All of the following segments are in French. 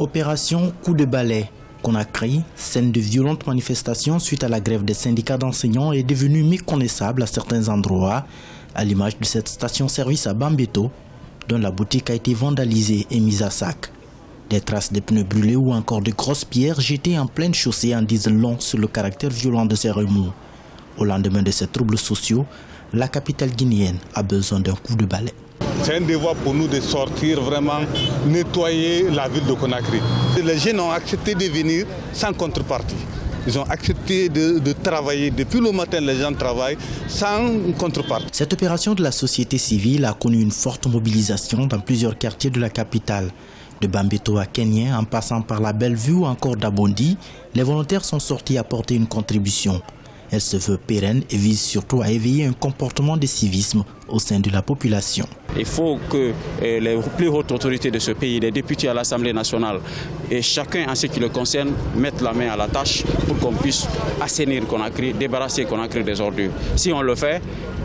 Opération coup de balai. Conakry, scène de violentes manifestations suite à la grève des syndicats d'enseignants est devenue méconnaissable à certains endroits, à l'image de cette station-service à Bambeto, dont la boutique a été vandalisée et mise à sac. Des traces de pneus brûlés ou encore de grosses pierres jetées en pleine chaussée en disent long sur le caractère violent de ces remous. Au lendemain de ces troubles sociaux, la capitale guinéenne a besoin d'un coup de balai. C'est un devoir pour nous de sortir, vraiment nettoyer la ville de Conakry. Les jeunes ont accepté de venir sans contrepartie. Ils ont accepté de travailler. Depuis le matin, les gens travaillent sans contrepartie. Cette opération de la société civile a connu une forte mobilisation dans plusieurs quartiers de la capitale. De Bambeto à Kenyan, en passant par la Bellevue ou encore d'Abondi, les volontaires sont sortis apporter une contribution. Elle se veut pérenne et vise surtout à éveiller un comportement de civisme au sein de la population. Il faut que les plus hautes autorités de ce pays, les députés à l'Assemblée nationale et chacun en ce qui le concerne, mettent la main à la tâche pour qu'on puisse assainir Conakry, débarrasser Conakry des ordures. Si on le fait,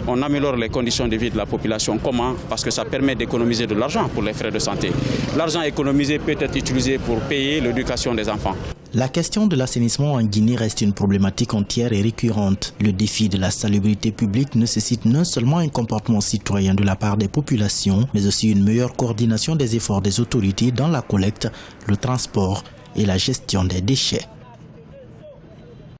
on améliore les conditions de vie de la population. Comment? Parce que ça permet d'économiser de l'argent pour les frais de santé. L'argent économisé peut être utilisé pour payer l'éducation des enfants. La question de l'assainissement en Guinée reste une problématique entière et récurrente. Le défi de la salubrité publique nécessite non seulement un comportement citoyen de la part des populations, mais aussi une meilleure coordination des efforts des autorités dans la collecte, le transport et la gestion des déchets.